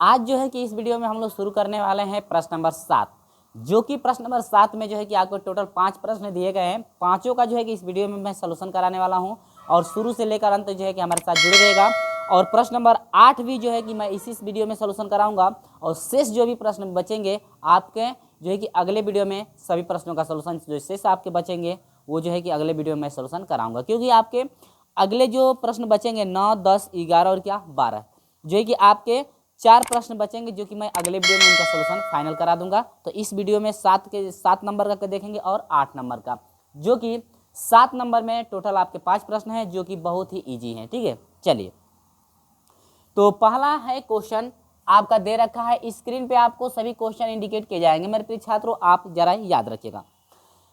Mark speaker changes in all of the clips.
Speaker 1: आज जो है कि इस वीडियो में हम लोग शुरू करने वाले हैं प्रश्न नंबर 7, जो कि प्रश्न नंबर 7 में जो है कि आपको टोटल 5 प्रश्न दिए गए हैं। पांचों का जो है कि इस वीडियो में मैं सलूशन कराने वाला हूं और शुरू से लेकर अंत जो है कि हमारे साथ जुड़े रहेगा। और प्रश्न नंबर 8 भी जो है कि मैं इसी वीडियो में सलूशन कराऊंगा और शेष जो भी प्रश्न बचेंगे आपके जो है कि अगले वीडियो में सभी प्रश्नों का सलूशन जो शेष आपके बचेंगे वो जो है कि अगले वीडियो में मैं सलूशन कराऊंगा, क्योंकि आपके अगले जो प्रश्न बचेंगे 9, 10, 11 और क्या 12 जो है कि आपके 4 प्रश्न बचेंगे जो कि मैं अगले वीडियो में उनका सलूशन फाइनल करा दूंगा। तो इस वीडियो में 7 नंबर का देखेंगे और 8 नंबर का, जो कि 7 नंबर में टोटल आपके 5 प्रश्न हैं जो कि बहुत ही इजी हैं। ठीक है, चलिए तो पहला है क्वेश्चन आपका दे रखा है स्क्रीन पे, आपको सभी क्वेश्चन इंडिकेट किए जाएंगे मेरे प्रिय छात्रों, आप जरा याद रखिएगा।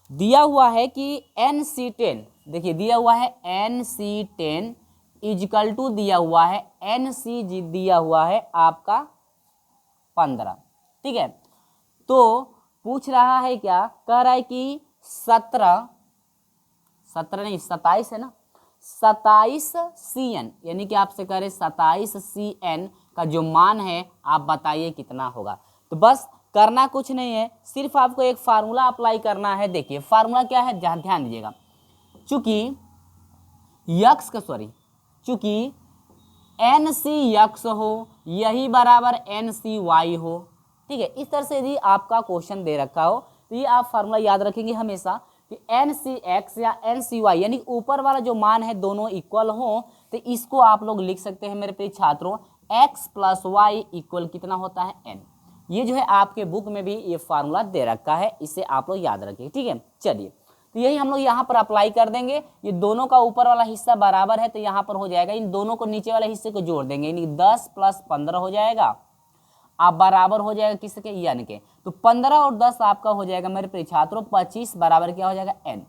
Speaker 1: दिया हुआ है कि NC10, देखिए दिया हुआ है NC10 इजकल टू दिया हुआ है NCG दिया हुआ है आपका 15। ठीक है, तो पूछ रहा है क्या, कह रहा है कि 17 नहीं 27 है ना, 27 CN यानी कि आपसे कह रहे 27 CN का जो मान है आप बताइए कितना होगा। तो बस करना कुछ नहीं है, सिर्फ आपको एक फार्मूला अप्लाई करना है। देखिए फार्मूला क्या है, ध्यान दीजिएगा। चूंकि NCX हो यही बराबर NCY हो, ठीक है, इस तरह से यदि आपका क्वेश्चन दे रखा हो तो ये आप फार्मूला याद रखेंगे हमेशा कि NCX या NCY यानी ऊपर वाला जो मान है दोनों इक्वल हो, तो इसको आप लोग लिख सकते हैं मेरे प्रिय छात्रों x प्लस वाई इक्वल कितना होता है n। ये जो है आपके बुक में भी ये फार्मूला दे रखा है, इसे आप लोग याद रखिए। ठीक है, चलिए तो यही हम लोग यहाँ पर अप्लाई कर देंगे। ये दोनों का ऊपर वाला हिस्सा बराबर है तो यहाँ पर हो जाएगा, इन दोनों को नीचे वाले हिस्से को जोड़ देंगे, यानी 10 प्लस 15 हो जाएगा, आप बराबर हो जाएगा किसके, n के। तो 15 और 10 आपका हो जाएगा मेरे प्रिय छात्रों 25 बराबर क्या हो जाएगा n।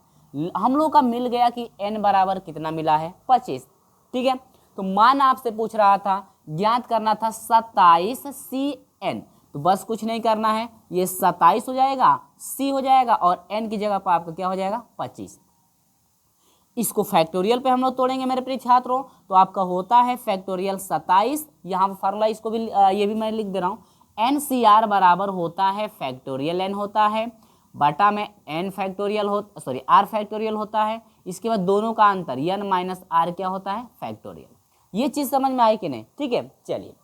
Speaker 1: हम लोग का मिल गया कि n बराबर कितना मिला है 25। ठीक है, तो मान आपसे पूछ रहा था, ज्ञात करना था 27 CN, तो बस कुछ नहीं करना है, ये 27 हो जाएगा, C हो जाएगा और n की जगह पर आपका क्या हो जाएगा 25। इसको फैक्टोरियल पे हम लोग तोड़ेंगे मेरे प्रिय छात्रों, तो आपका होता है फैक्टोरियल 27। यहाँ पर फार्मूला इसको भी ये भी मैं लिख दे रहा हूँ, NCR बराबर होता है फैक्टोरियल n होता है बटा में n फैक्टोरियल R फैक्टोरियल होता है। इसके बाद दोनों का अंतर n माइनस R क्या होता है फैक्टोरियल। ये चीज़ समझ में आई कि नहीं? ठीक है, चलिए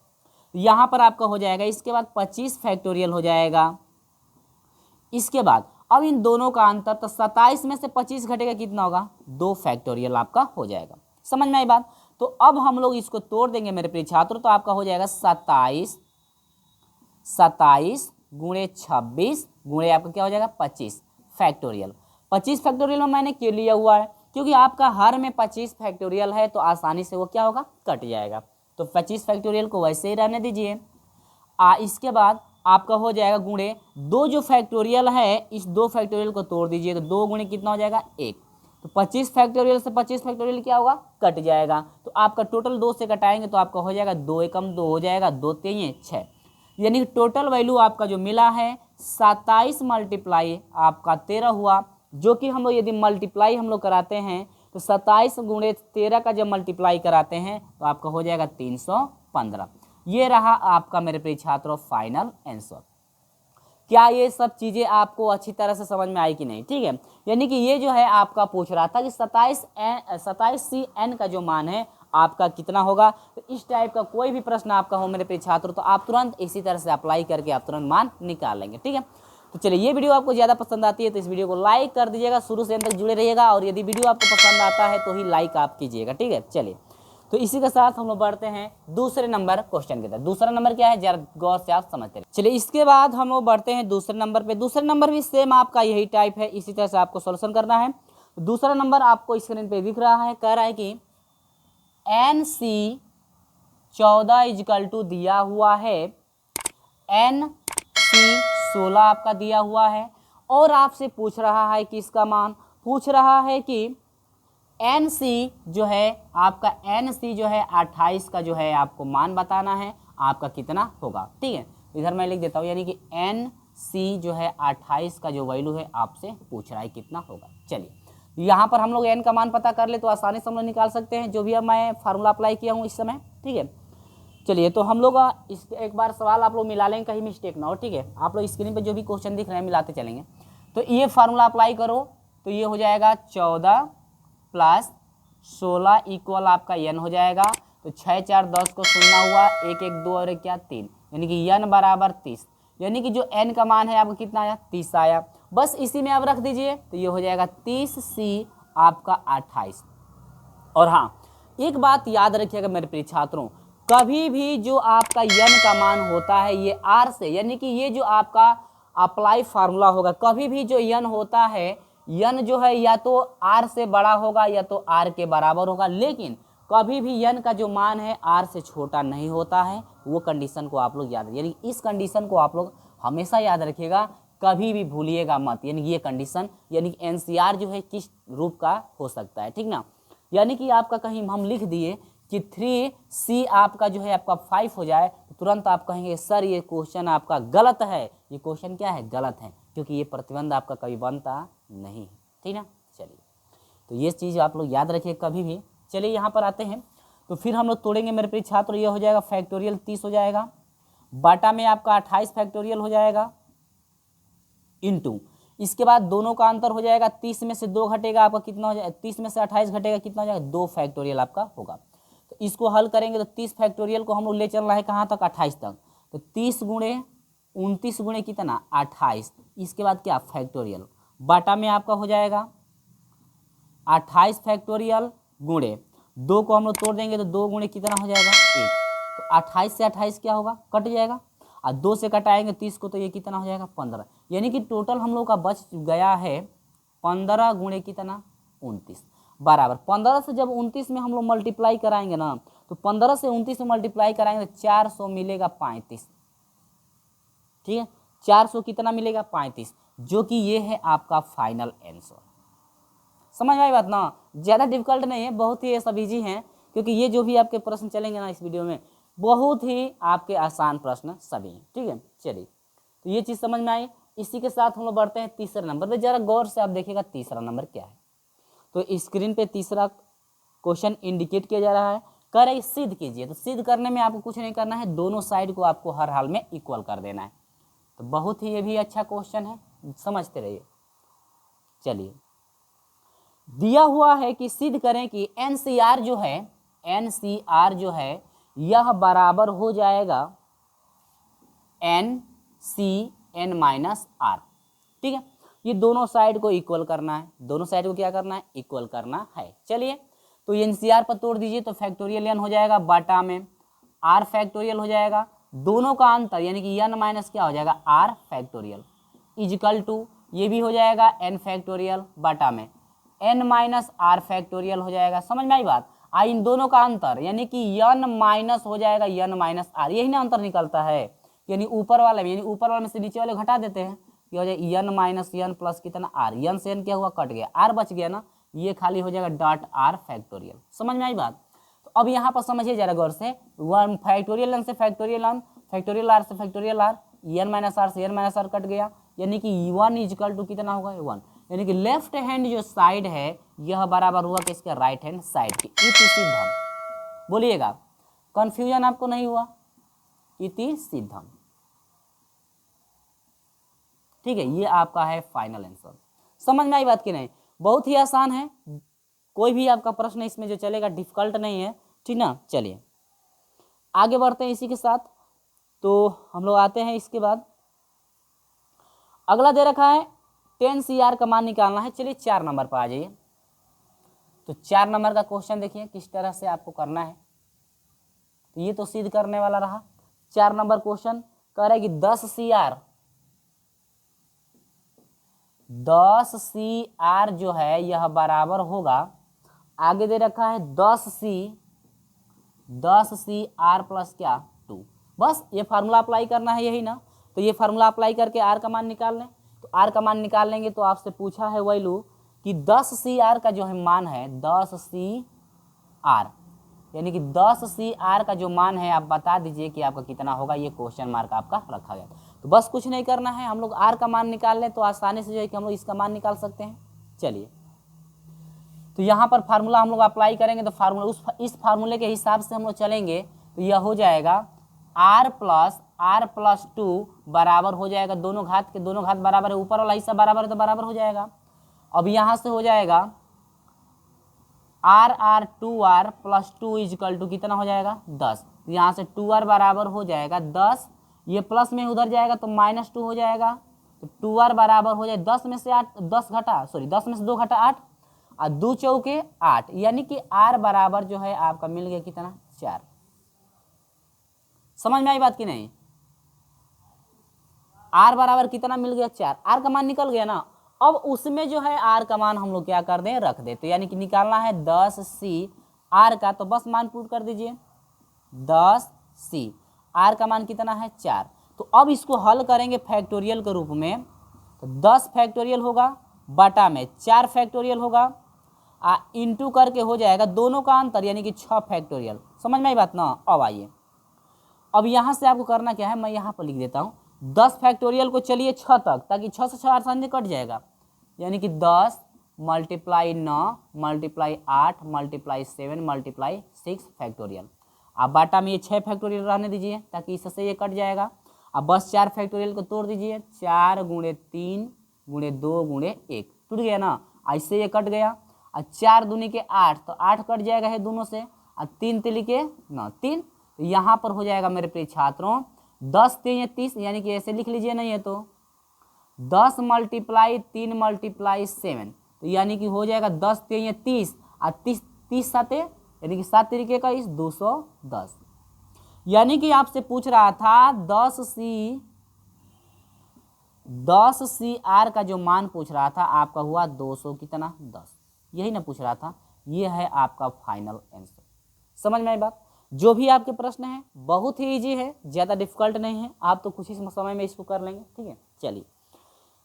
Speaker 1: यहाँ पर आपका हो जाएगा, इसके बाद 25 फैक्टोरियल हो जाएगा। इसके बाद अब इन दोनों का अंतर, तो 27 में से 25 घटेगा कितना होगा 2 फैक्टोरियल आपका हो जाएगा। समझ में आई बात? तो अब हम लोग इसको तोड़ देंगे मेरे प्रिय छात्रों, तो आपका हो जाएगा 27 गुणे 26 गुणे आपका क्या हो जाएगा 25 फैक्टोरियल। 25 फैक्टोरियल में मैंने क्यों लिया हुआ है, क्योंकि आपका हर में 25 फैक्टोरियल है तो आसानी से वो क्या होगा कट जाएगा, तो 25 फैक्टोरियल को वैसे ही रहने दीजिए। इसके बाद आपका हो जाएगा गुणे 2 जो फैक्टोरियल है, इस 2 फैक्टोरियल को तोड़ दीजिए, तो 2 गुणे कितना हो जाएगा 1। तो 25 फैक्टोरियल से 25 फैक्टोरियल क्या होगा कट जाएगा, तो आपका टोटल 2 से कटाएंगे तो आपका हो जाएगा 2 एकम 2 हो जाएगा, 2 3 6, यानी टोटल वैल्यू आपका जो मिला है 27 मल्टीप्लाई आपका 13 हुआ, जो कि हम लोग यदि मल्टीप्लाई हम लोग कराते हैं तो 27 गुणे 13 का जब मल्टीप्लाई कराते हैं तो आपका हो जाएगा 315। ये रहा आपका मेरे प्रिय छात्रों फाइनल आंसर। क्या ये सब चीज़ें आपको अच्छी तरह से समझ में आई कि नहीं? ठीक है, यानी कि ये जो है आपका पूछ रहा था कि 27 CN का जो मान है आपका कितना होगा। तो इस टाइप का कोई भी प्रश्न आपका हो मेरे प्रिय छात्रों तो आप तुरंत इसी तरह से अप्लाई करके आप तुरंत मान निकाल लेंगे। ठीक है, तो चलिए ये वीडियो आपको ज़्यादा पसंद आती है तो इस वीडियो को लाइक कर दीजिएगा, शुरू से अंत तक जुड़े रहिएगा, और यदि वीडियो आपको पसंद आता है तो ही लाइक आप कीजिएगा। ठीक है, चलिए तो इसी के साथ हम लोग बढ़ते हैं दूसरे नंबर क्वेश्चन की तरफ। दूसरा नंबर क्या है जरा गौर से आप समझते रहिए। चलिए इसके बाद हम लोग बढ़ते हैं दूसरे नंबर पे। दूसरे नंबर भी सेम आपका यही टाइप है, इसी तरह से आपको सॉल्यूशन करना है। दूसरा नंबर आपको स्क्रीन पे दिख रहा है, कह रहा है कि NC14 इजकल टू दिया हुआ है NC16 आपका दिया हुआ है, और आपसे पूछ रहा है कि इसका मान पूछ रहा है कि NC जो है आपका NC जो है 28 का जो है आपको मान बताना है आपका कितना होगा। ठीक है, इधर मैं लिख देता हूँ, यानी कि NC जो है 28 का जो वैल्यू है आपसे पूछ रहा है कितना होगा। चलिए यहाँ पर हम लोग n का मान पता कर ले तो आसानी से हम लोग निकाल सकते हैं, जो भी अब मैं फार्मूला अप्लाई किया हूँ इस समय। ठीक है, चलिए तो हम लोग इस एक बार सवाल आप लोग मिला लेंगे, कहीं मिस्टेक ना हो, ठीक है। आप लोग स्क्रीन पे जो भी क्वेश्चन दिख रहे हैं मिलाते चलेंगे। तो ये फार्मूला अप्लाई करो तो ये हो जाएगा 14 प्लस 16 इक्वल आपका n हो जाएगा। तो 6 4 10 को शून्य हुआ, 1 1 2 और 1 क्या 3, यानी कि n बराबर 30, यानी कि जो n का मान है आपका कितना आया 30 आया। बस इसी में आप रख दीजिए तो ये हो जाएगा 30c आपका 28। और हाँ एक बात याद रखिएगा मेरे प्रिय छात्रों, कभी भी जो आपका n का मान होता है ये r से, यानी कि ये जो आपका अप्लाई फार्मूला होगा, कभी भी जो n होता है n जो है या तो r से बड़ा होगा या तो r के बराबर होगा, लेकिन कभी भी n का जो मान है r से छोटा नहीं होता है। वो कंडीशन को आप लोग याद, यानी इस कंडीशन को आप लोग हमेशा याद रखिएगा, कभी भी भूलिएगा मत। यानी ये कंडीशन, यानी कि एनसीआर जो है किस रूप का हो सकता है, ठीक ना। यानी कि आपका कहीं हम लिख दिए कि 3c आपका जो है आपका 5 हो जाए तो तुरंत आप कहेंगे सर ये क्वेश्चन आपका गलत है। ये क्वेश्चन क्या है, गलत है, क्योंकि ये प्रतिबंध आपका कभी बनता नहीं है, ठीक ना। चलिए तो ये चीज़ आप लोग याद रखिए कभी भी। चलिए यहाँ पर आते हैं तो फिर हम लोग तोड़ेंगे मेरे प्रिय छात्र। ये हो जाएगा फैक्टोरियल 30 हो जाएगा, बाटा में आपका 28 फैक्टोरियल हो जाएगा, इनटू इसके बाद दोनों का अंतर हो जाएगा, 30 में से 2 घटेगा आपका कितना हो जाएगा, 30 में से 28 घटेगा कितना हो जाएगा 2 फैक्टोरियल आपका होगा। तो इसको हल करेंगे तो 30 फैक्टोरियल को हम लोग ले चल रहा है कहाँ तक 28 तक। तो 30 गुणे 29 गुणे कितना 28, इसके बाद क्या फैक्टोरियल, बाटा में आपका हो जाएगा 28 फैक्टोरियल गुणे 2 को हम लोग तोड़ देंगे तो 2 गुणे कितना हो जाएगा 1। तो 28 से 28 क्या होगा कट जाएगा, और 2 से कटाएंगे 30 को तो ये कितना हो जाएगा 15, यानी कि टोटल हम लोग का बच गया है 15 गुणे कितना 29 बराबर 15 से जब 29 में हम लोग मल्टीप्लाई कराएंगे ना, तो 15 से 29 में मल्टीप्लाई कराएंगे तो 400 मिलेगा 35, ठीक है। 400 कितना मिलेगा 35, जो कि ये है आपका फाइनल आंसर। समझ में आई बात ना, ज़्यादा डिफिकल्ट नहीं है, बहुत ही सब इजी हैं, क्योंकि ये जो भी आपके प्रश्न चलेंगे ना इस वीडियो में बहुत ही आपके आसान प्रश्न सभी हैं, ठीक है। चलिए तो ये चीज़ समझ में आई। इसी के साथ हम लोग बढ़ते हैं तीसरे नंबर पे। जरा गौर से आप देखिएगा तीसरा नंबर क्या है। तो स्क्रीन पे तीसरा क्वेश्चन इंडिकेट किया जा रहा है, कह रहा है सिद्ध कीजिए। तो सिद्ध करने में आपको कुछ नहीं करना है, दोनों साइड को आपको हर हाल में इक्वल कर देना है। तो बहुत ही ये भी अच्छा क्वेश्चन है, समझते रहिए। चलिए दिया हुआ है कि सिद्ध करें कि एनसीआर जो है यह बराबर हो जाएगा एन माइनस आर, ठीक है। ये दोनों साइड को इक्वल करना है, दोनों साइड को क्या करना है इक्वल करना है। चलिए तो एनसीआर पर तोड़ दीजिए तो फैक्टोरियल एन हो जाएगा, बाटा में आर फैक्टोरियल हो जाएगा, दोनों का अंतर यानी कि एन माइनस क्या हो जाएगा आर फैक्टोरियल इजिकल टू ये भी हो जाएगा एन फैक्टोरियल, बाटा में एन माइनस आर फैक्टोरियल हो जाएगा। समझ में आई बात। इन दोनों का अंतर यानी कि एन माइनस हो जाएगा एन माइनस आर, यही ना अंतर निकलता है, यानी ऊपर वाले में, यानी ऊपर वाले में से नीचे वाले घटा देते हैं, ये हो जाएगा एन माइनस एन प्लस कितना आर, एन से एन क्या हुआ कट गया, आर बच गया ना, ये खाली हो जाएगा डॉट आर फैक्टोरियल। समझ में आई बात। तो अब यहाँ पर समझिए जरा गौर से, वन फैक्टोरियल एन से फैक्टोरियल एन, फैक्टोरियल आर से factorial r, n minus r से एन माइनस आर कट गया, यानी कि वन इजिकल टू कितना होगा 1, यानी कि लेफ्ट हैंड जो साइड है यह बराबर हुआ किसके राइट हैंड साइड के। इति सिद्धम, बोलिएगा कंफ्यूजन आपको नहीं हुआ, इति सिद्धम, ठीक है। ये आपका है फाइनल आंसर। समझ में आई बात कि नहीं, बहुत ही आसान है, कोई भी आपका प्रश्न इसमें जो चलेगा डिफिकल्ट नहीं है, ठीक ना। चलिए आगे बढ़ते हैं इसी के साथ। तो हम लोग आते हैं इसके बाद, अगला दे रखा है 10 CR का मान निकालना है। चलिए 4 नंबर पर आ जाइए। तो 4 नंबर का क्वेश्चन देखिए किस तरह से आपको करना है। तो ये तो सिद्ध करने वाला रहा। 4 नंबर क्वेश्चन कह रहा है कि 10 CR जो है यह बराबर होगा, आगे दे रखा है 10 CR प्लस क्या 2। बस ये फार्मूला अप्लाई करना है, यही ना। तो ये फार्मूला अप्लाई करके आर का मान निकाल लें। तो आर का मान निकाल लेंगे तो आपसे पूछा है वैल्यू कि 10 CR का जो है मान है 10 CR, यानी कि 10 CR का जो मान है आप बता दीजिए कि आपका कितना होगा। ये क्वेश्चन मार्क आपका रखा गया। तो बस कुछ नहीं करना है, हम लोग आर का मान निकाल लें तो आसानी से जो है कि हम लोग इसका मान निकाल सकते हैं। चलिए तो यहाँ पर फार्मूला हम लोग अप्लाई करेंगे तो फार्मूला इस फार्मूले के हिसाब से हम लोग चलेंगे तो यह हो जाएगा r+r+2 बराबर हो जाएगा, दोनों घात बराबर है, ऊपर वाला हिस्सा बराबर है तो बराबर हो जाएगा। अब यहाँ से हो जाएगा r2r+2 इजकल टू कितना हो जाएगा 10। यहाँ से 2r बराबर हो जाएगा 10, ये प्लस में उधर जाएगा तो -2 हो जाएगा, तो 2r बराबर हो जाए 10 में से 2 घटा 8 और 2 चौके 8, यानी कि r बराबर जो है आपका मिल गया कितना 4। समझ में आई बात कि नहीं? r बराबर कितना मिल गया 4, r का मान निकल गया ना। अब उसमें जो है r का मान हम लोग क्या कर दें, रख देते, यानी कि निकालना है 10c r का, तो बस मान पुट कर दीजिए 10c, r का मान कितना है 4। तो अब इसको हल करेंगे फैक्टोरियल के रूप में, तो 10 फैक्टोरियल होगा बटा में 4 फैक्टोरियल होगा, इंटू करके हो जाएगा दोनों का अंतर यानी कि 6 फैक्टोरियल। समझ में आई बात ना। अब आइए, अब यहाँ से आपको करना क्या है, मैं यहाँ पर लिख देता हूँ 10 फैक्टोरियल को चलिए 6 तक, ताकि 6 से 6 आसानी से कट जाएगा, यानी कि 10 × 9 × 8 × 7 × 6 फैक्टोरियल। अब बाटा में ये 6 फैक्टोरियल रहने दीजिए ताकि इससे ये कट जाएगा। अब बस 4 फैक्टोरियल को तोड़ दीजिए, 4 × 3 × 2 × 1 टूट गया ना, ऐसे ये कट गया। और 4 दूनी के 8, तो 8 कट जाएगा है दोनों से, और 3 तिली के 9 3, तो यहाँ पर हो जाएगा मेरे प्रिय छात्रों 10 3 30, यानी कि ऐसे लिख लीजिए, नहीं है तो 10 × 3 × 7, तो यानी कि हो जाएगा 10 3 30 और 30 साते यानी कि 7 तरीके का 210। यानी कि आपसे पूछ रहा था 10c r का जो मान पूछ रहा था आपका हुआ 200 कितना 10, यही ना पूछ रहा था। ये है आपका फाइनल आंसर। समझ में आई बात। जो भी आपके प्रश्न है बहुत ही इजी है, ज़्यादा डिफिकल्ट नहीं है, आप तो कुछ ही समय में इसको कर लेंगे। ठीक है, चलिए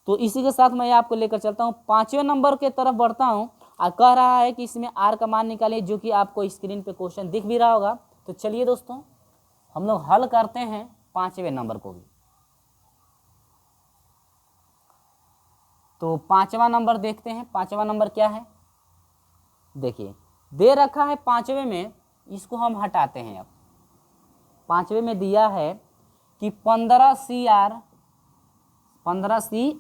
Speaker 1: तो इसी के साथ मैं आपको लेकर चलता हूँ 5वें नंबर के तरफ बढ़ता हूँ। और कह रहा है कि इसमें r का मान निकालिए, जो कि आपको स्क्रीन पे क्वेश्चन दिख भी रहा होगा। तो चलिए दोस्तों हम लोग हल करते हैं 5वें नंबर को भी। तो 5वां नंबर देखते हैं, 5वां नंबर क्या है, देखिए दे रखा है 5वें में, इसको हम हटाते हैं। अब 5वें में दिया है कि 15c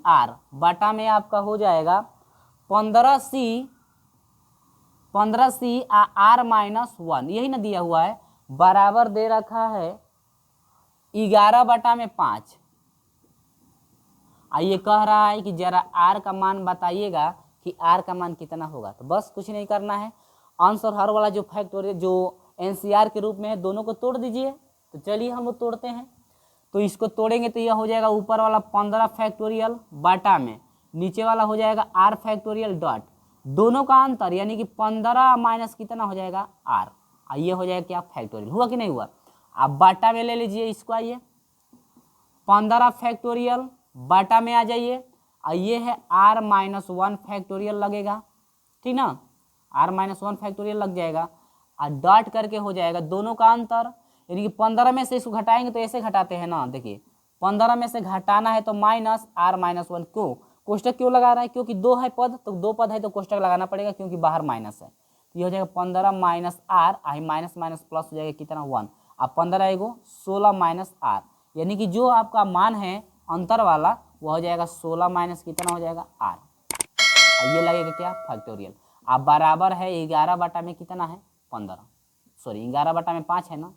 Speaker 1: r बटा में आपका हो जाएगा 15c r-1, यही ना दिया हुआ है, बराबर दे रखा है 11/5। ये कह रहा है कि जरा r का मान बताइएगा कि r का मान कितना होगा। तो बस कुछ नहीं करना है, अंश और हर वाला जो फैक्टोरियल जो एनसीआर के रूप में है दोनों को तोड़ दीजिए। तो चलिए हम लोग तोड़ते हैं। तो इसको तोड़ेंगे तो यह हो जाएगा ऊपर वाला 15 फैक्टोरियल बटा में नीचे वाला हो जाएगा r फैक्टोरियल डॉट दोनों का अंतर, यानी कि 15 माइनस कितना हो जाएगा r, ये हो जाएगा क्या फैक्टोरियल। हुआ कि नहीं हुआ। अब बाटा में ले लीजिए इसको, आइए 15 फैक्टोरियल बाटा में आ जाइए, और ये है r-1 फैक्टोरियल लगेगा, ठीक ना, r-1 फैक्टोरियल लग जाएगा, और डॉट करके हो जाएगा दोनों का अंतर, यानी कि 15 में से इसको घटाएंगे तो ऐसे घटाते हैं ना, देखिए 15 में से घटाना है तो माइनस r-1। क्यों कोष्टक क्यों लगा रहा है, क्योंकि 2 है पद, तो 2 पद है तो कोष्टक लगाना पड़ेगा, क्योंकि बाहर माइनस है। तो ये हो जाएगा 15 माइनस r, आई माइनस माइनस प्लस हो जाएगा कितना 1, अब 15 आएगा 16 माइनस r, यानी कि जो आपका मान है अंतर वाला वो हो जाएगा 16 माइनस कितना हो जाएगा r, ये लगेगा क्या फैक्टोरियल। अब बराबर है 11 बटा में कितना है 15, सॉरी 11 बटा में 5 है ना।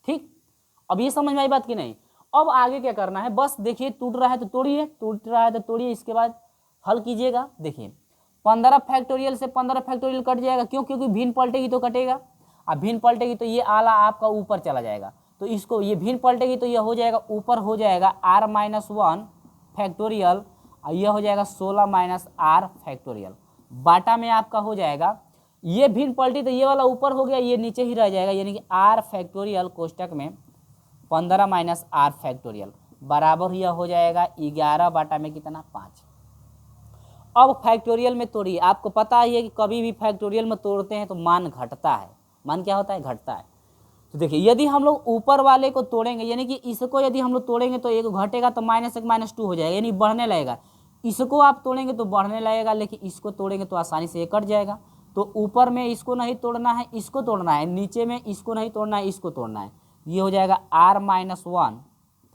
Speaker 1: ठीक, अब ये समझ में आई बात कि नहीं। अब आगे क्या करना है, बस देखिए टूट रहा है तो तोड़िए, टूट रहा है तो तोड़िए, इसके बाद हल कीजिएगा। देखिए 15 फैक्टोरियल से 15 फैक्टोरियल कट जाएगा, क्यों, क्योंकि भिन्न पलटेगी तो कटेगा, अब भिन्न पलटेगी तो ये आला आपका ऊपर चला जाएगा, तो इसको ये भिन्न पलटेगी तो यह हो जाएगा ऊपर हो जाएगा r-1 फैक्टोरियल, और यह हो जाएगा 16 माइनस r फैक्टोरियल, बाटा में आपका हो जाएगा, ये भिन्न पलटी तो ये वाला ऊपर हो गया, ये नीचे ही रह जाएगा, यानी कि r फैक्टोरियल कोष्टक में 15 माइनस r फैक्टोरियल बराबर यह हो जाएगा 11 बाटा में कितना 5। अब फैक्टोरियल में तोड़िए, आपको पता ही है कि कभी भी फैक्टोरियल में तोड़ते हैं तो मान घटता है, मान क्या होता है घटता है। तो देखिए यदि हम लोग ऊपर वाले को तोड़ेंगे, यानी कि इसको यदि हम लोग तोड़ेंगे तो एक घटेगा तो -1 -2 हो जाएगा, यानी बढ़ने लगेगा। इसको आप तोड़ेंगे तो बढ़ने लगेगा, लेकिन इसको तोड़ेंगे तो आसानी से ये कट जाएगा। तो ऊपर में इसको नहीं तोड़ना है, इसको तोड़ना है, नीचे में इसको नहीं तोड़ना है, इसको तोड़ना है। ये हो जाएगा r-1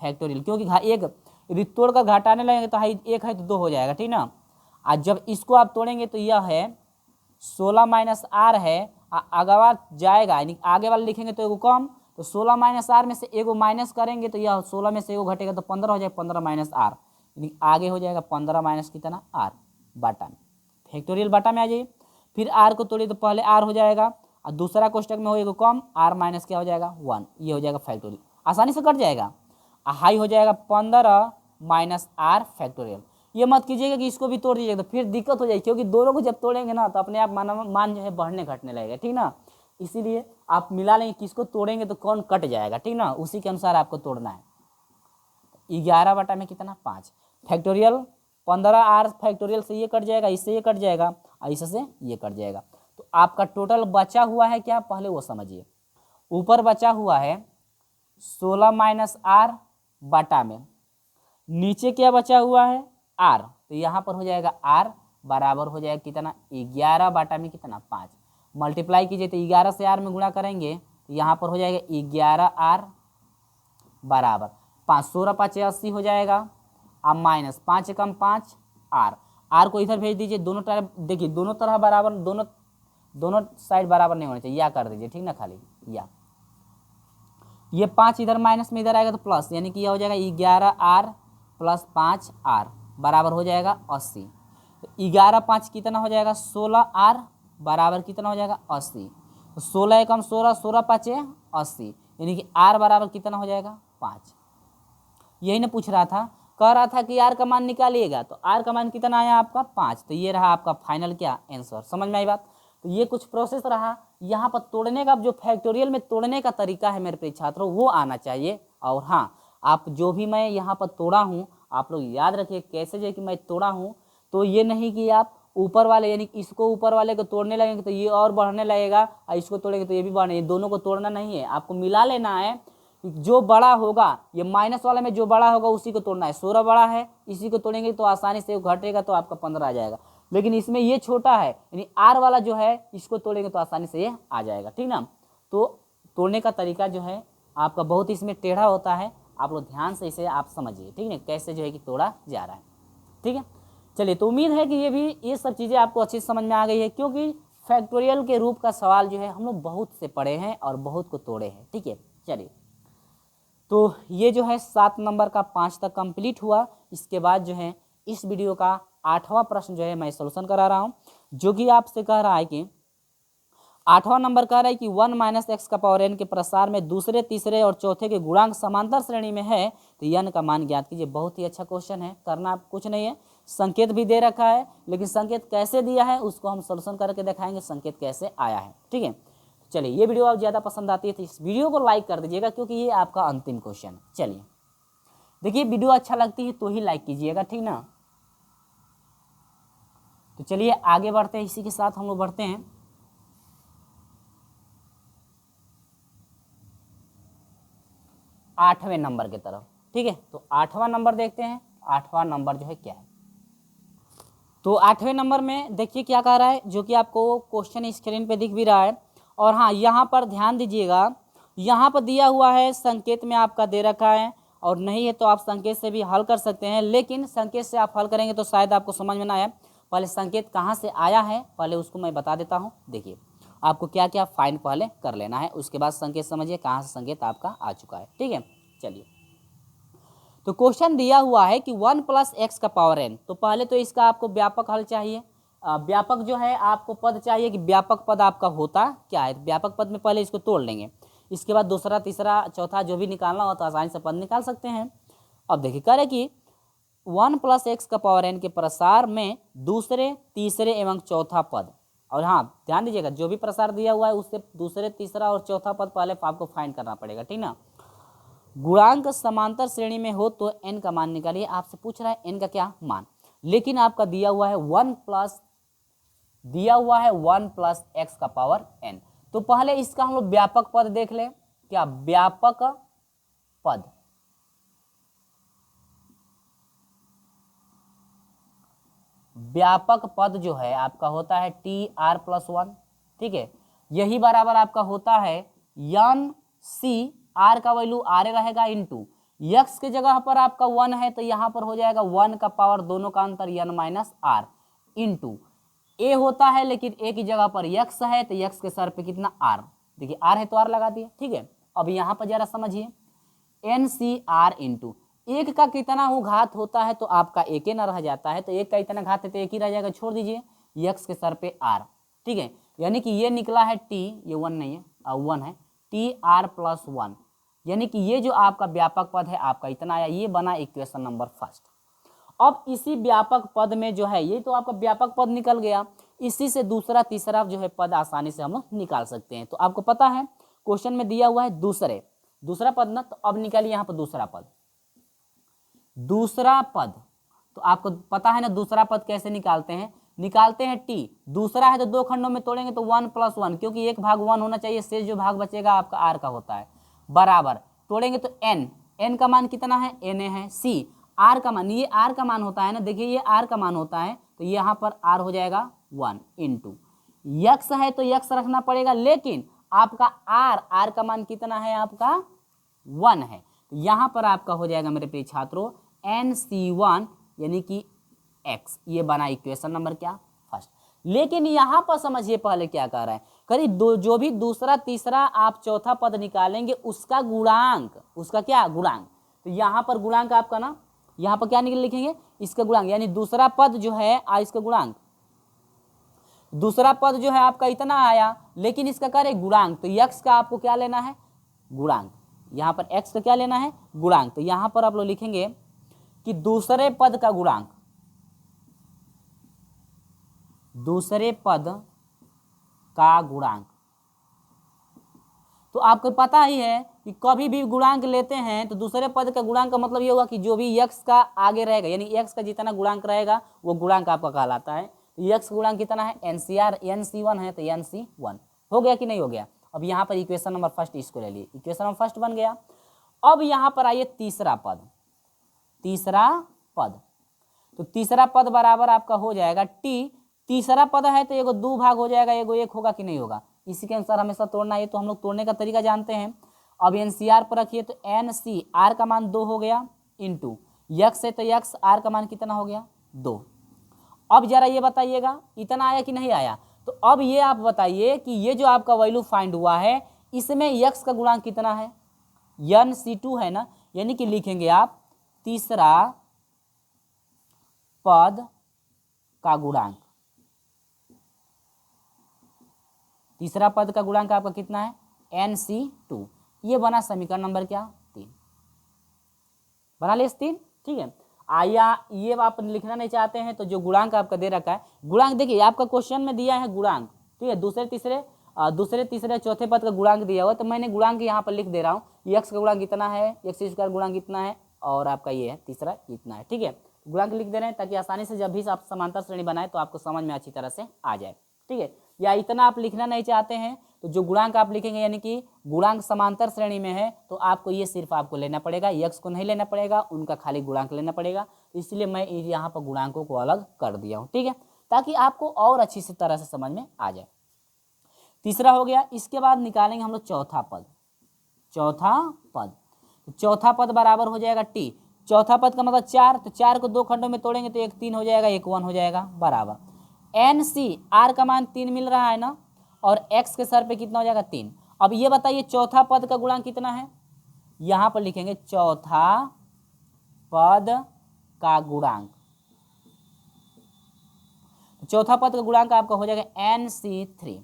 Speaker 1: फैक्टोरियल, क्योंकि एक यदि तोड़ कर घटाने लगेंगे तो एक है तो 2 हो जाएगा, ठीक ना। आज जब इसको आप तोड़ेंगे तो यह है 16 माइनस आर है, अगवा जाएगा यानी आगे वाला लिखेंगे तो एगो कम, तो 16 माइनस आर में से एगो माइनस करेंगे तो यह 16 में से एगो घटेगा तो 15 हो जाएगा, 15 माइनस आर यानी आगे हो जाएगा 15 माइनस कितना आर बाटा में, फैक्टोरियल बाटा में आ जाइए। फिर आर को तोड़िए तो पहले आर हो जाएगा और दूसरा कोष्टक में हो एगो कम, आर माइनस क्या हो जाएगा 1, ये हो जाएगा फैक्टोरियल, आसानी से कट जाएगा। हाई हो जाएगा 15 माइनस आर फैक्टोरियल। ये मत कीजिएगा कि इसको भी तोड़ दीजिएगा तो फिर दिक्कत हो जाएगी, क्योंकि दोनों को जब तोड़ेंगे ना तो अपने आप मान जो है बढ़ने घटने लगेगा, ठीक ना। इसीलिए आप मिला लेंगे, किसको तोड़ेंगे तो कौन कट जाएगा, ठीक ना, उसी के अनुसार आपको तोड़ना है। 11 बटा में कितना 5 फैक्टोरियल, 15 आर फैक्टोरियल से ये कट जाएगा, इससे ये कट जाएगा और इससे ये कट जाएगा। तो आपका टोटल बचा हुआ है क्या, पहले वो समझिए। ऊपर बचा हुआ है 16 माइनस आर बटा में, नीचे क्या बचा हुआ है आर, तो यहाँ पर हो जाएगा आर बराबर हो जाएगा कितना 11 बटा में कितना 5, मल्टीप्लाई कीजिए तो 11 से आर में गुणा करेंगे तो यहाँ पर हो जाएगा 11 आर बराबर 5, 16 5 80 हो जाएगा, अब माइनस 5 कम 5 आर, आर को इधर भेज दीजिए, दोनों तरफ देखिए, दोनों तरह बराबर, दोनों साइड बराबर नहीं होने चाहिए, या कर दीजिए, ठीक ना, खाली या। ये 5 इधर माइनस में इधर आएगा तो प्लस, यानी कि यह हो जाएगा 11 आर प्लस 5 आर बराबर हो जाएगा 80। तो 11 5 कितना हो जाएगा 16 आर बराबर कितना हो जाएगा 80। तो 16 एकम 16, 16 5 80, यानी कि आर बराबर कितना हो जाएगा 5। यही ना पूछ रहा था, कह रहा था कि आर का मान निकालिएगा, तो आर का मान कितना आया आपका 5, तो ये रहा आपका फाइनल क्या आंसर। समझ में आई बात। तो ये कुछ प्रोसेस रहा, यहाँ पर तोड़ने का जो फैक्टोरियल में तोड़ने का तरीका है मेरे प्रिय छात्रों वो आना चाहिए। और हाँ, आप जो भी मैं यहाँ पर तोड़ा हूँ आप लोग याद रखिए कैसे जो कि मैं तोड़ा हूँ, तो ये नहीं कि आप ऊपर वाले यानी इसको ऊपर वाले को तोड़ने लगेंगे तो ये और बढ़ने लगेगा और इसको तोड़ेंगे तो ये भी बढ़ने, दोनों को तोड़ना नहीं है, आपको मिला लेना है। जो बड़ा होगा ये माइनस वाले में जो बड़ा होगा उसी को तोड़ना है, 16 बड़ा है इसी को तोड़ेंगे तो आसानी से घटेगा तो आपका 15 आ जाएगा, लेकिन इसमें ये छोटा है यानी आर वाला जो है इसको तोड़ेंगे तो आसानी से ये आ जाएगा, ठीक ना। तो तोड़ने का तरीका जो है आपका बहुत इसमें टेढ़ा होता है, आप लोग ध्यान से इसे आप समझिए, ठीक है, कैसे जो है कि तोड़ा जा रहा है, ठीक है। चलिए, तो उम्मीद है कि ये सब चीज़ें आपको अच्छी समझ में आ गई है, क्योंकि फैक्टोरियल के रूप का सवाल जो है हम लोग बहुत से पढ़े हैं और बहुत को तोड़े हैं, ठीक है। चलिए, तो ये जो है 7 नंबर का 5 तक कंप्लीट हुआ। इसके बाद जो है इस वीडियो का 8वां प्रश्न जो है मैं सोल्यूशन करा रहा हूँ, जो कि आपसे कह रहा है कि 8वां नंबर कह रहा है कि 1 माइनस एक्स का पावर एन के प्रसार में दूसरे तीसरे और चौथे के गुणांक समांतर श्रेणी में है तो एन का मान ज्ञात कीजिए। बहुत ही अच्छा क्वेश्चन है, करना कुछ नहीं है, संकेत भी दे रखा है, लेकिन संकेत कैसे दिया है उसको हम सोल्यूशन करके दिखाएंगे, संकेत कैसे आया है, ठीक है। चलिए, ये वीडियो आप ज़्यादा पसंद आती है तो इस वीडियो को लाइक कर दीजिएगा, क्योंकि ये आपका अंतिम क्वेश्चन है। चलिए, देखिए, वीडियो अच्छा लगती है तो ही लाइक कीजिएगा, ठीक ना। तो चलिए आगे बढ़ते हैं, इसी के साथ हम लोग बढ़ते हैं 8वें नंबर की तरफ, ठीक है। तो 8वां नंबर देखते हैं, 8वां नंबर जो है क्या है। तो 8वें नंबर में देखिए क्या कह रहा है, जो कि आपको क्वेश्चन स्क्रीन पे दिख भी रहा है। और हाँ, यहाँ पर ध्यान दीजिएगा, यहाँ पर दिया हुआ है संकेत में आपका दे रखा है, और नहीं है तो आप संकेत से भी हल कर सकते हैं, लेकिन संकेत से आप हल करेंगे तो शायद आपको समझ में ना आए। पहले संकेत कहाँ से आया है पहले उसको मैं बता देता हूँ। देखिए, आपको क्या क्या फाइंड पहले कर लेना है, उसके बाद संकेत समझिए कहाँ से संकेत आपका आ चुका है, ठीक है। चलिए, तो क्वेश्चन दिया हुआ है कि 1 प्लस एक्स का पावर एन, तो पहले तो इसका आपको व्यापक हल चाहिए। व्यापक जो है आपको पद चाहिए कि व्यापक पद आपका होता क्या है। व्यापक पद में पहले इसको तोड़ लेंगे, इसके बाद दूसरा तीसरा चौथा जो भी निकालना हो तो आसानी से पद निकाल सकते हैं। अब देखिए कह रहे कि 1 प्लस एक्स का पावर एन के प्रसार में दूसरे तीसरे एवं चौथा पद, और हाँ ध्यान दीजिएगा जो भी प्रसार दिया हुआ है उससे दूसरे तीसरा और चौथा पद पहले आपको फाइंड करना पड़ेगा, ठीक ना। गुणांक समांतर श्रेणी में हो तो n का मान निकालिए। आपसे पूछ रहा है n का क्या मान, लेकिन आपका दिया हुआ है 1 प्लस एक्स का पावर n। तो पहले इसका हम लोग व्यापक पद देख लें, क्या व्यापक पद, व्यापक पद जो है आपका होता है टी आर प्लस वन, ठीक है। यही बराबर आपका होता है एन सी, आर का वैल्यू आर रहेगा इंटू यक्स के जगह पर आपका वन है तो यहाँ पर हो जाएगा वन का पावर दोनों का अंतर एन माइनस आर इंटू ए होता है लेकिन ए की जगह पर यक्स है तो यक्स के सर पे कितना आर, देखिए आर है तो आर लगा दिए, ठीक है। अब यहाँ पर जरा समझिए एन सी आर इंटू एक का कितना हो घात होता है तो आपका एक ही ना रह जाता है, तो एक का इतना घात है तो एक ही रह जाएगा, छोड़ दीजिए यक्स के सर पे आर, ठीक है। यानी कि ये निकला है टी, ये वन नहीं है वन है, टी आर प्लस वन, यानी कि ये जो आपका व्यापक पद है आपका इतना आया, ये बना इक्वेशन नंबर फर्स्ट। अब इसी व्यापक पद में जो है ये तो आपका व्यापक पद निकल गया, इसी से दूसरा तीसरा जो है पद आसानी से हम लोग निकाल सकते हैं। तो आपको पता है क्वेश्चन में दिया हुआ है दूसरा पद ना, तो अब निकालिए यहाँ पर दूसरा पद। दूसरा पद तो आपको पता है ना दूसरा पद कैसे निकालते हैं, निकालते हैं टी, दूसरा है तो दो खंडों में तोड़ेंगे तो वन प्लस वन, क्योंकि एक भाग वन होना चाहिए, शेष जो भाग बचेगा आपका आर का होता है, बराबर तोड़ेंगे तो एन, एन का मान कितना है एन है, सी आर का मान, ये आर का मान होता है ना, देखिए ये आर का मान होता है तो यहाँ पर आर हो जाएगा वन इंटू यक्स है तो यक्स रखना पड़ेगा, लेकिन आपका आर का मान कितना है आपका वन है, तो यहाँ पर आपका हो जाएगा मेरे प्रिय छात्रों एन सी वन यानी कि एक्स, ये बना इक्वेशन नंबर क्या फर्स्ट। लेकिन यहाँ पर समझिए पहले क्या कह रहा है, करीब जो भी दूसरा तीसरा आप चौथा पद निकालेंगे उसका गुणांक, उसका क्या गुणांक, तो यहाँ पर गुणांक आपका ना यहाँ पर क्या लिखेंगे इसका गुणांक, यानी दूसरा पद जो है इसका गुणांक, दूसरा पद जो है आपका इतना आया लेकिन इसका करे गुणांक, तो यक्स का आपको क्या लेना है गुणांक, यहाँ पर एक्स का क्या लेना है गुणांक, तो यहाँ पर आप लोग लिखेंगे कि दूसरे पद का गुणांक, दूसरे पद का गुणांक। तो आपको पता ही है कि कभी भी गुणांक लेते हैं तो दूसरे पद का गुणांक का मतलब ये हुआ कि जो भी यक्स का आगे रहेगा, यानी यक्स का जितना गुणांक रहेगा वो गुणांक आपका कहलाता है। तो यक्स गुणांक कितना है एनसीआर, एन सी वन है तो एन सी वन हो गया कि नहीं हो गया। अब यहाँ पर इक्वेशन नंबर फर्स्ट इसको ले लिए, इक्वेशन नंबर फर्स्ट बन गया। अब यहाँ पर आइए तीसरा पद, तीसरा पद, तो तीसरा पद बराबर आपका हो जाएगा टी, तीसरा पद है तो एगो दो भाग हो जाएगा, एगो एक होगा कि नहीं होगा, इसी के अनुसार हमेशा तोड़ना है, तो हम लोग तोड़ने का तरीका जानते हैं। अब एन सी आर पर रखिए तो एन सी आर का मान 2 हो गया इंटू यक्स है तो यक्स आर का मान कितना हो गया 2। अब जरा ये बताइएगा इतना आया कि नहीं आया, तो अब ये आप बताइए कि ये जो आपका वैल्यू फाइंड हुआ है इसमें यक्स का गुणांक कितना है, एन सी टू है ना, यानी कि लिखेंगे आप तीसरा पद का गुणांक, तीसरा पद का गुणांक आपका कितना है एन सी टू, ये बना समीकरण नंबर क्या 3, बना ले 3, ठीक है। आया ये आप लिखना नहीं चाहते हैं तो जो गुणांक आपका दे रखा है, गुणांक देखिए आपका क्वेश्चन में दिया है गुणांक, ठीक है, दूसरे तीसरे चौथे पद का गुणांक दिया हुआ, तो मैंने गुणांक यहाँ पर लिख दे रहा हूँ, एक्स का गुणांक कितना है, एक्स स्क्वायर गुणांक कितना है, और आपका ये है तीसरा इतना है, ठीक है। गुणांक लिख दे रहे हैं ताकि आसानी से जब भी आप समांतर श्रेणी बनाए तो आपको समझ में अच्छी तरह से आ जाए, ठीक है। या इतना आप लिखना नहीं चाहते हैं तो जो गुणांक आप लिखेंगे यानी कि गुणांक समांतर श्रेणी में है तो आपको ये सिर्फ आपको लेना पड़ेगा, यक्स को नहीं लेना पड़ेगा, उनका खाली गुणांक लेना पड़ेगा, तो इसलिए मैं यहाँ पर गुणांकों को अलग कर दिया हूँ, ठीक है, ताकि आपको और अच्छी से तरह से समझ में आ जाए। तीसरा हो गया, इसके बाद निकालेंगे हम लोग चौथा पद, चौथा पद, तो चौथा पद बराबर हो जाएगा टी, चौथा पद का मतलब 4, तो 4 को 2 खंडों में तोड़ेंगे तो एक 3 हो जाएगा, एक 1 हो जाएगा, बराबर एन सी आर का मान 3 मिल रहा है ना, और एक्स के सर पे कितना हो जाएगा 3। अब ये बताइए चौथा पद का गुणांक कितना है, यहां पर लिखेंगे चौथा पद का गुणांक, चौथा पद का गुणांक आपका हो जाएगा एन सी 3,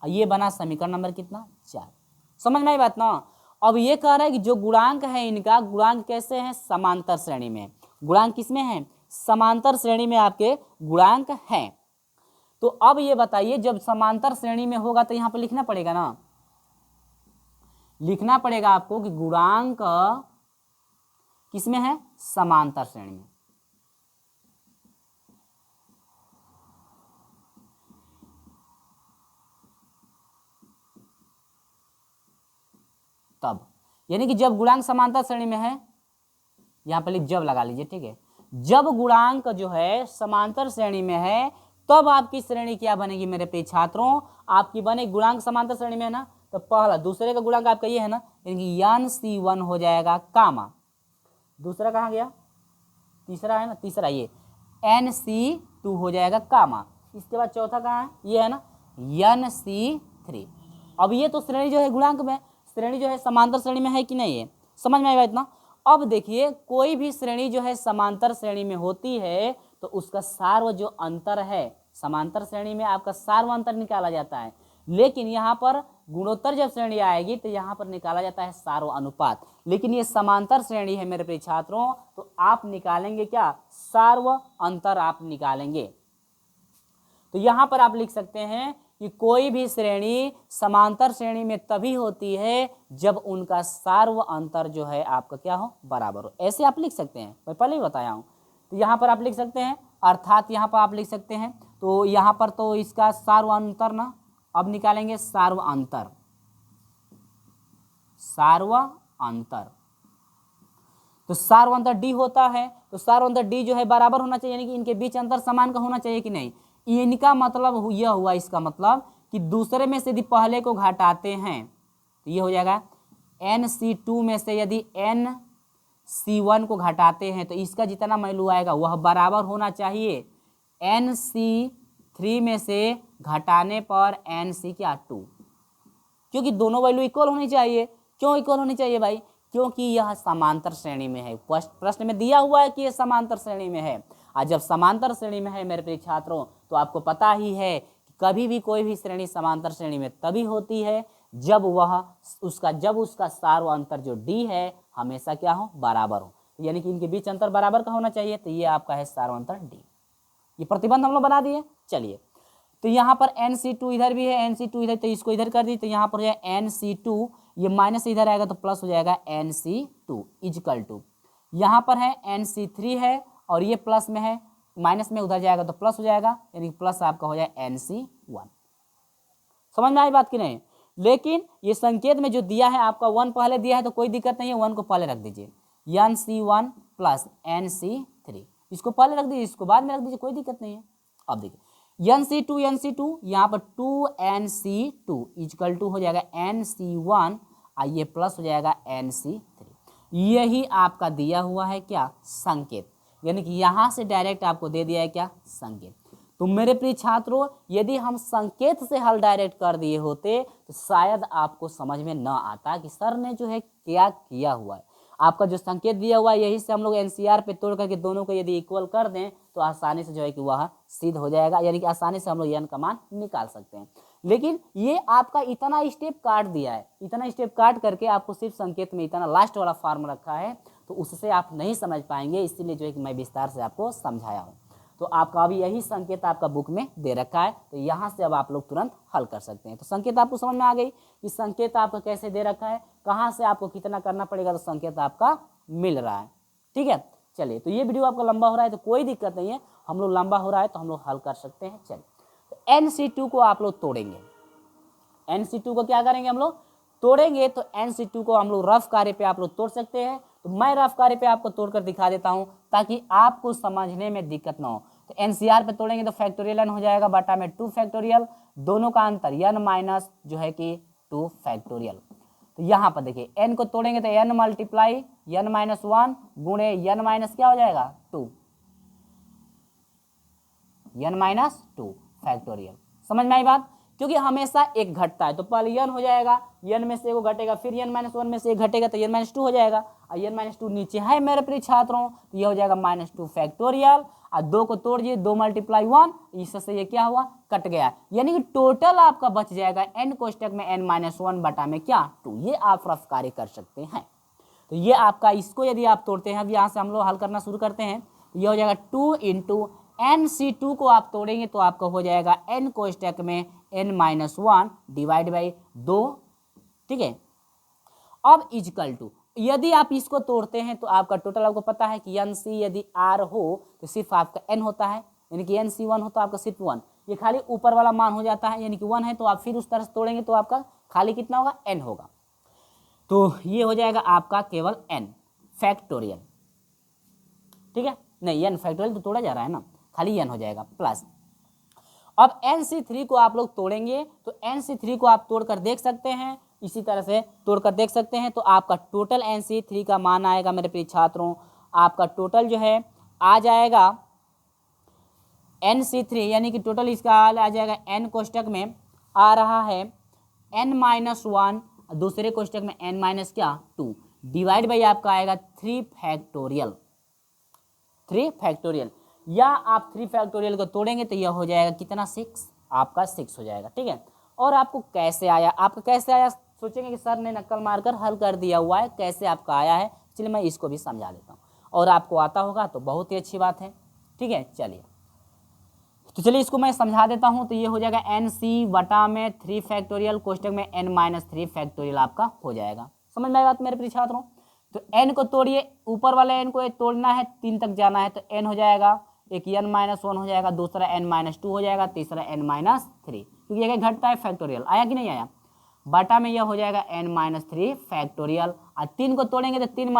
Speaker 1: ये बना समीकरण नंबर कितना 4। समझ में आई बात ना। अब ये कह रहा है कि जो गुणांक है इनका गुणांक कैसे है समांतर श्रेणी में, गुणांक किसमें है समांतर श्रेणी में आपके गुणांक हैं। तो अब ये बताइए जब समांतर श्रेणी में होगा तो यहां पर लिखना पड़ेगा ना, लिखना पड़ेगा आपको कि गुणांक किसमें है समांतर श्रेणी में। तब यानी कि जब गुणांक समांतर श्रेणी में है, यहां पर जब लगा लीजिए, ठीक है, जब गुणांक जो है समांतर श्रेणी में है तब आपकी श्रेणी क्या बनेगी मेरे प्रिय छात्रों, आपकी बने गुणांक समांतर श्रेणी में है ना, तो पहला दूसरे का गुणांक आपका ये है ना, यानी NC1 हो जाएगा कामा, दूसरा कहाँ गया, तीसरा है ना, तीसरा ये NC2 हो जाएगा कामा, इसके बाद चौथा कहाँ है, ये है ना NC3। अब ये तो श्रेणी जो है गुणांक में, श्रेणी जो है समांतर श्रेणी में है कि नहीं है, समझ में आएगा इतना। अब देखिए कोई भी श्रेणी जो है समांतर श्रेणी में होती है तो उसका सार्व जो अंतर है, समांतर श्रेणी में आपका सार्व अंतर निकाला जाता है, लेकिन यहाँ पर गुणोत्तर जब श्रेणी आएगी तो यहाँ पर निकाला जाता है सार्व अनुपात। लेकिन ये समांतर श्रेणी है मेरे प्रिय छात्रों, तो आप निकालेंगे क्या, सार्व अंतर आप निकालेंगे। तो यहाँ पर आप लिख सकते हैं कि कोई भी श्रेणी समांतर श्रेणी में तभी होती है जब उनका सार्व अंतर जो है आपका क्या हो, बराबर हो, ऐसे आप लिख सकते हैं, मैं पहले ही बताया हूँ। तो यहाँ पर आप लिख सकते हैं, अर्थात यहाँ पर आप लिख सकते हैं, तो यहाँ पर तो इसका सार्व अंतर ना, अब निकालेंगे सार्व अंतर, सार्व अंतर, तो सार्व अंतर डी होता है, तो सार्व अंतर डी जो है बराबर होना चाहिए, यानी कि इनके बीच अंतर समान का होना चाहिए कि नहीं। इनका मतलब यह हुआ, इसका मतलब कि दूसरे में से यदि पहले को घटाते हैं तो ये हो जाएगा NC2 में से यदि NC1 को घटाते हैं तो इसका जितना वैल्यू आएगा वह बराबर होना चाहिए NC3 में से घटाने पर NC क्या 2, क्योंकि दोनों वैल्यू इक्वल होनी चाहिए। क्यों इक्वल होनी चाहिए भाई, क्योंकि यह समांतर श्रेणी में है, प्रश्न में दिया हुआ है कि यह समांतर श्रेणी में है। और जब समांतर श्रेणी में है मेरे प्रिय छात्रों तो आपको पता ही है कि कभी भी कोई भी श्रेणी समांतर श्रेणी में तभी होती है जब उसका सार्व अंतर जो डी है हमेशा क्या हो, बराबर हो, यानी कि इनके बीच अंतर बराबर का होना चाहिए, तो ये आपका है सार्व अंतर डी। ये प्रतिबंध हम लोग बना दिए। चलिए तो यहाँ पर NC2 इधर भी है, NC2 इधर, तो इसको इधर कर दी, तो यहाँ पर जो है NC2, ये माइनस इधर आएगा तो प्लस हो जाएगा NC2 इजकल टू, यहाँ पर है NC3 है और ये प्लस में है, माइनस में उधर जाएगा तो प्लस हो जाएगा, यानी प्लस आपका हो जाए NC1। समझ में आई बात कि नहीं। लेकिन ये संकेत में जो दिया है आपका 1 पहले दिया है तो कोई दिक्कत नहीं है, 1 को पहले रख दीजिए, NC1 प्लस NC3, इसको पहले रख दीजिए, इसको बाद में रख दीजिए, कोई दिक्कत नहीं है। अब देखिए NC2 यहाँ पर 2NC2 इजकल टू हो जाएगा NC1, ये प्लस हो जाएगा NC3। यही आपका दिया हुआ है क्या, संकेत, यानी कि यहाँ से डायरेक्ट आपको दे दिया है क्या, संकेत। तो मेरे प्रिय छात्रों यदि हम संकेत से हल डायरेक्ट कर दिए होते तो शायद आपको समझ में न आता कि सर ने जो है क्या किया हुआ है। आपका जो संकेत दिया हुआ है यही से हम लोग NCR पे तोड़ करके दोनों को यदि इक्वल कर दें तो आसानी से जो है कि वह सिद्ध हो जाएगा, यानी कि आसानी से हम लोग n का मान निकाल सकते हैं। लेकिन ये आपका इतना स्टेप काट दिया है, इतना स्टेप काट करके आपको सिर्फ संकेत में इतना लास्ट वाला फॉर्म रखा है, तो उससे आप नहीं समझ पाएंगे, इसीलिए जो है कि मैं विस्तार से आपको समझाया हूँ। तो आपका अभी यही संकेत आपका बुक में दे रखा है, तो यहाँ से अब आप लोग तुरंत हल कर सकते हैं। तो संकेत आपको समझ में आ गई कि संकेत आपका कैसे दे रखा है, कहाँ से आपको कितना करना पड़ेगा, तो संकेत आपका मिल रहा है। ठीक है, चलिए तो ये वीडियो आपका लंबा हो रहा है तो कोई दिक्कत नहीं है, हम लोग लंबा हो रहा है तो हम लोग हल कर सकते हैं। चलिए तो NC2 को आप लोग तोड़ेंगे, NC2 को क्या करेंगे हम लोग तोड़ेंगे, तो NC2 को हम लोग रफ कार्य पे आप लोग तोड़ सकते हैं। तो मैं रफ कार्य पे आपको तोड़कर दिखा देता हूं ताकि आपको समझने में दिक्कत ना हो। तो NCR पे तोड़ेंगे तो फैक्टोरियल n हो जाएगा बटा में 2 फैक्टोरियल, दोनों का अंतर n माइनस जो है कि 2 फैक्टोरियल। तो यहाँ पर देखिए n को तोड़ेंगे तो n मल्टीप्लाई n माइनस 1 गुणे n माइनस क्या हो जाएगा 2, n माइनस 2 फैक्टोरियल। समझ में आई बात, क्योंकि हमेशा एक घटता है, तो पहले n हो जाएगा, n में से एक घटेगा, फिर n माइनस 1 में से एक घटेगा तो n माइनस 2 हो जाएगा, और n माइनस 2 नीचे है मेरे प्रिय छात्रों, तो ये हो जाएगा माइनस 2 फैक्टोरियल, और 2 को तोड़ दिए, 2 मल्टीप्लाई 1, इससे ये क्या हुआ कट गया, यानी कि टोटल आपका बच जाएगा n कोष्टक में n माइनस 1 बटा में क्या 2। ये आप रफ कार्य कर सकते हैं। तो ये आपका, इसको यदि आप तोड़ते हैं, अब यहाँ से हम लोग हल करना शुरू करते हैं, ये हो जाएगा 2 इंटू NC2 को आप तोड़ेंगे तो आपका हो जाएगा n कोष्टक में n माइनस 1 डिवाइड बाई 2। ठीक है, अब इजकल टू, यदि आप इसको तोड़ते हैं तो आपका टोटल आपको पता है कि NC यदि R हो तो सिर्फ आपका n होता है, यानी कि NC1 हो तो आपका सिर्फ 1, ये खाली ऊपर वाला मान हो जाता है, यानी कि 1 है तो आप फिर उस तरह से तोड़ेंगे तो आपका खाली कितना होगा n होगा, तो ये हो जाएगा आपका केवल n फैक्टोरियल। ठीक है, नहीं, n फैक्टोरियल तो तोड़ा जा रहा है ना, खाली n हो जाएगा प्लस। अब NC3 को आप लोग तोड़ेंगे तो NC3 को आप तोड़कर देख सकते हैं, इसी तरह से तोड़कर देख सकते हैं, तो आपका टोटल NC3 का मान आएगा मेरे प्रिय छात्रों, आपका टोटल जो है आ जाएगा NC3 यानी कि टोटल इसका आ जाएगा n कोष्टक में आ रहा है n-1, दूसरे कोष्टक में n- क्या 2 डिवाइड बाई आपका आएगा 3 फैक्टोरियल, या आप 3 फैक्टोरियल को तोड़ेंगे तो यह हो जाएगा कितना 6, आपका 6 हो जाएगा, ठीक है। और आपको कैसे आया, आपका कैसे आया सोचेंगे कि सर ने नक्कल मारकर हल कर दिया हुआ है, कैसे आपका आया है, चलिए मैं इसको भी समझा देता हूँ, और आपको आता होगा तो बहुत ही अच्छी बात है, ठीक है। चलिए तो चलिए इसको मैं समझा देता हूँ, तो ये हो जाएगा NC बटा में 3 फैक्टोरियल कोष्टक में n-3 फैक्टोरियल आपका हो जाएगा। समझ में आई बात मेरे प्रिय छात्रों? तो n को तोड़िए, ऊपर वाले n को तोड़ना है, 3 तक जाना है, तो n हो जाएगा, एक n-1 हो जाएगा, दूसरा n-2 हो जाएगा, तीसरा n-3, क्योंकि ये घटता है फैक्टोरियल, आया कि नहीं आया, बटा में यह हो जाएगा n-3 फैक्टोरियल, और 3 को तोड़ेंगे तो 3 ×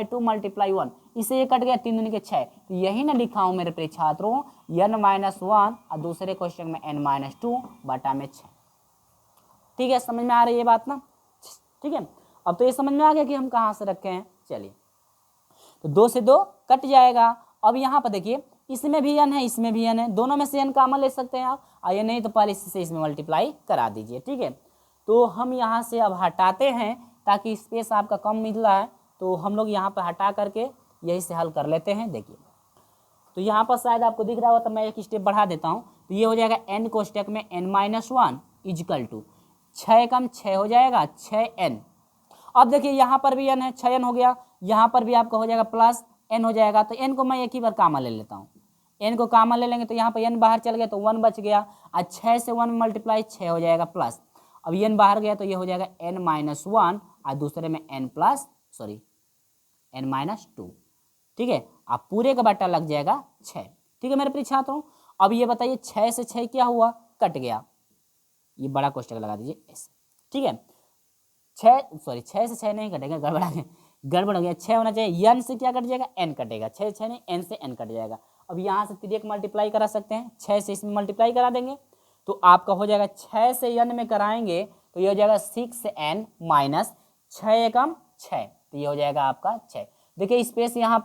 Speaker 1: 2 × 1, इसे ये कट गया, 3 दूनी के 6, तो यही ना लिखा हूं मेरे प्रिय छात्रों n-1 और दूसरे क्वेश्चन में n-2 बटा में 6, ठीक है। समझ में आ रही है बात ना, ठीक है। अब तो ये समझ में आ गया कि हम कहाँ से रखे हैं। चलिए तो 2 से 2 कट जाएगा। अब यहाँ पर देखिए इसमें भी n है, इसमें भी n है, दोनों में से n कॉमन ले सकते हैं आप, आइए नहीं तो पहले इससे इसमें मल्टीप्लाई करा दीजिए, ठीक है। तो हम यहाँ से अब हटाते हैं ताकि स्पेस आपका कम मिल रहा है, तो हम लोग यहाँ पर हटा करके यही से हल कर लेते हैं। देखिए तो यहाँ पर शायद आपको दिख रहा होगा, तो मैं एक स्टेप बढ़ा देता हूँ, तो ये हो जाएगा n कोष्टक में n-1 इजकल टू 6 कम 6 हो जाएगा 6n। अब देखिए यहाँ पर भी n है, 6n हो गया, यहाँ पर भी आपका हो जाएगा प्लस n हो जाएगा, तो n को मैं एक ही बार कॉमन ले लेता हूँ, n को कॉमन ले लेंगे तो यहाँ पर n बाहर चल गया तो 1 बच गया, और 6 से 1 मल्टीप्लाई 6 हो जाएगा प्लस, अब n बाहर गया तो ये हो जाएगा n-1 और दूसरे में n-2, ठीक है। आप पूरे का बट्टा लग जाएगा 6, ठीक है मेरे प्रिय छात्रों। अब ये बताइए 6 से 6 क्या हुआ, कट गया, ये बड़ा कोष्टक लगा दीजिए ऐसे, ठीक है। 6 से 6 नहीं कटेगा, गड़बड़ हो गया, 6 होना चाहिए, n से क्या कट जाएगा, n कटेगा, 6 से 6 नहीं, n से n कट जाएगा। अब यहाँ से 3 मल्टीप्लाई करा सकते हैं, 6 से इसमें मल्टीप्लाई करा देंगे तो आपका हो जाएगा 6 से n में कराएंगे तो ये हो जाएगा 6n माइनस 6 एकम 6, तो ये हो जाएगा आपका 6। देखिए स्पेस यहाँ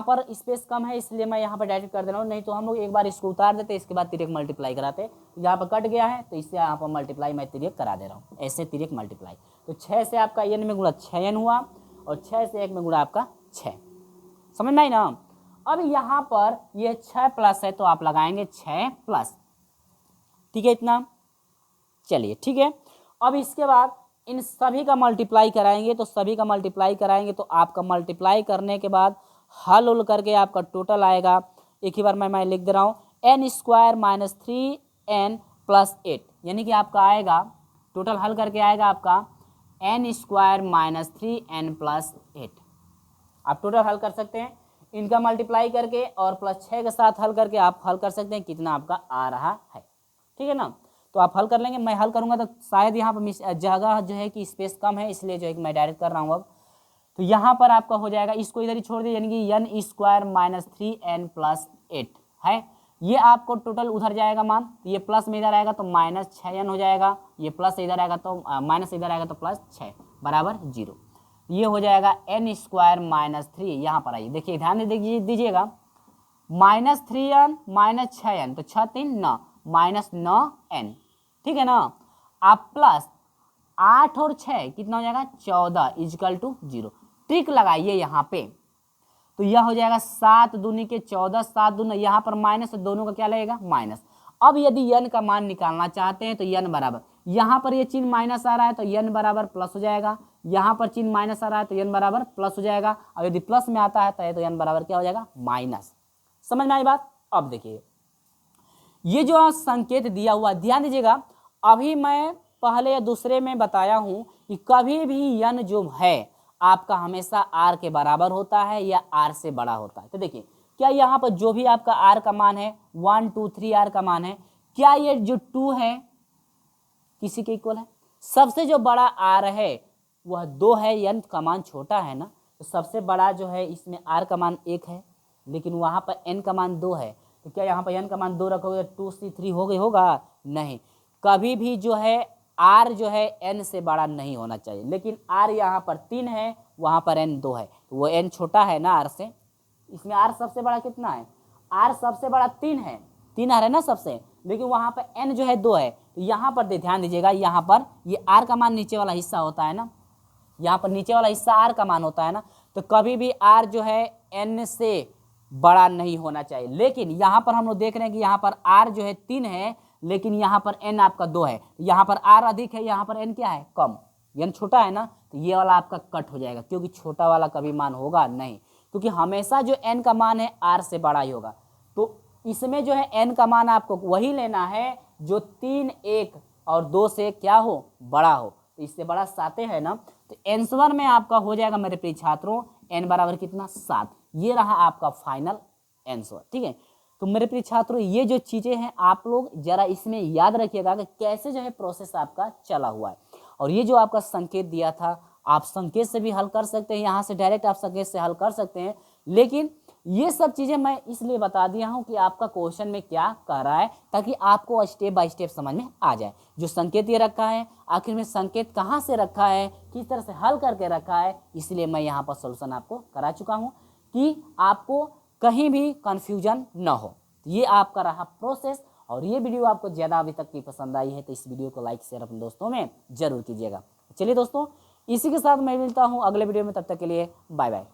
Speaker 1: पर स्पेस कम है, इसलिए मैं यहाँ पर डायरेक्ट कर दे रहा हूँ, नहीं तो हम लोग एक बार इसको उतार देते इसके बाद 3 मल्टीप्लाई कराते, तो यहाँ पर कट गया है तो इससे यहाँ पर मल्टीप्लाई मैं 3 करा दे रहा हूँ, ऐसे 3 मल्टीप्लाई, तो 6 से आपका n में गुणा 6n हुआ और 6 से 1 में गुणा आपका 6, समझ में आई ना। अब यहाँ पर ये 6 प्लस है तो आप लगाएंगे 6 प्लस, ठीक है इतना, चलिए ठीक है। अब इसके बाद इन सभी का मल्टीप्लाई कराएंगे, तो सभी का मल्टीप्लाई कराएंगे तो आपका मल्टीप्लाई करने के बाद हल उल करके आपका टोटल आएगा, एक ही बार मैं लिख दे रहा हूँ, n² - 3n + 8, यानी कि आपका आएगा टोटल हल करके आएगा आपका n² - 3n + 8। आप टोटल हल कर सकते हैं इनका मल्टीप्लाई करके और प्लस 6 के साथ हल करके आप हल कर सकते हैं कितना आपका आ रहा है, ठीक है ना। तो आप हल कर लेंगे, मैं हल करूंगा तो शायद यहाँ पर जगह जो है कि स्पेस कम है, इसलिए जो है कि मैं डायरेक्ट कर रहा हूँ। अब तो यहाँ पर आपका हो जाएगा, इसको इधर ही छोड़ दिए, यानी कि n² - 3n + 8 है, ये आपको टोटल उधर जाएगा मान, तो ये प्लस में इधर आएगा तो -6n हो जाएगा, ये प्लस इधर आएगा तो माइनस इधर आएगा तो प्लस 6 बराबर 0, ये हो जाएगा n² - 3, यहाँ पर आइए देखिए ध्यान दीजिएगा, -3n - 6n तो 6 3 9 -9n, ठीक है ना। आप प्लस 8 और 6 कितना हो जाएगा 14 = 0, ट्रिक लगाइए यहाँ पे, तो यह हो जाएगा 7 दूनी के 14, 7 दूना, यहाँ पर माइनस, दोनों का क्या लगेगा माइनस। अब यदि n का मान निकालना चाहते हैं तो n बराबर, यहाँ पर ये चिन्ह माइनस आ रहा है तो n बराबर प्लस हो जाएगा, यहाँ पर चिन्ह माइनस आ रहा है तो n बराबर प्लस हो जाएगा, और यदि प्लस में आता है तो n बराबर क्या हो जाएगा माइनस। समझ में आई बात। अब देखिए ये जो संकेत दिया हुआ ध्यान दीजिएगा, अभी मैं पहले या दूसरे में बताया हूं कि कभी भी n जो है आपका हमेशा r के बराबर होता है या r से बड़ा होता है। तो देखिए क्या यहाँ पर जो भी आपका r का मान है 1 2 3 r का मान है, क्या ये जो 2 है किसी के इक्वल है, सबसे जो बड़ा r है वह 2 है, n का मान छोटा है ना, तो सबसे बड़ा जो है इसमें r का मान 1 है, लेकिन वहाँ पर n का मान 2 है, तो क्या यहाँ पर n का मान 2 रखोगे 2c3 हो गई? होगा नहीं। कभी भी जो है r जो है n से बड़ा नहीं होना चाहिए, लेकिन r यहाँ पर 3 है, वहाँ पर n 2 है, तो वो n छोटा है ना r से। इसमें r सबसे बड़ा कितना है? r सबसे बड़ा 3 है, 3 r है ना सबसे, लेकिन वहाँ पर n जो है 2 है। तो यहाँ पर ध्यान दीजिएगा, यहाँ पर ये r का मान नीचे वाला हिस्सा होता है ना, यहाँ पर नीचे वाला हिस्सा r का मान होता है ना, तो कभी भी r जो है n से बड़ा नहीं होना चाहिए। लेकिन यहाँ पर हम लोग देख रहे हैं कि यहाँ पर r जो है 3 है, लेकिन यहाँ पर n आपका 2 है, यहाँ पर r अधिक है, यहाँ पर n क्या है? कम, n छोटा है ना, तो ये वाला आपका कट हो जाएगा, क्योंकि छोटा वाला कभी मान होगा नहीं, क्योंकि हमेशा जो n का मान है r से बड़ा ही होगा। तो इसमें जो है n का मान आपको वही लेना है जो 3, 1 और 2 से क्या हो? बड़ा हो। तो इससे बड़ा 7 है ना, तो आंसर में आपका हो जाएगा मेरे प्रिय छात्रों n बराबर कितना? 7। ये रहा आपका फाइनल आंसर, ठीक है। तो मेरे प्रिय छात्रों, ये जो चीज़ें हैं आप लोग जरा इसमें याद रखिएगा कि कैसे जो है प्रोसेस आपका चला हुआ है। और ये जो आपका संकेत दिया था, आप संकेत से भी हल कर सकते हैं, यहाँ से डायरेक्ट आप संकेत से हल कर सकते हैं, लेकिन ये सब चीज़ें मैं इसलिए बता दिया हूँ कि आपका क्वेश्चन में क्या कर रहा है, ताकि आपको स्टेप बाय स्टेप समझ में आ जाए। जो संकेत ये रखा है, आखिर में संकेत कहाँ से रखा है, किस तरह से हल करके रखा है, इसलिए मैं यहाँ पर सोल्यूशन आपको करा चुका हूँ कि आपको कहीं भी कन्फ्यूजन न हो। ये आपका रहा प्रोसेस। और ये वीडियो आपको ज़्यादा अभी तक की पसंद आई है तो इस वीडियो को लाइक शेयर अपने दोस्तों में जरूर कीजिएगा। चलिए दोस्तों, इसी के साथ मैं मिलता हूँ अगले वीडियो में, तब तक के लिए बाय बाय।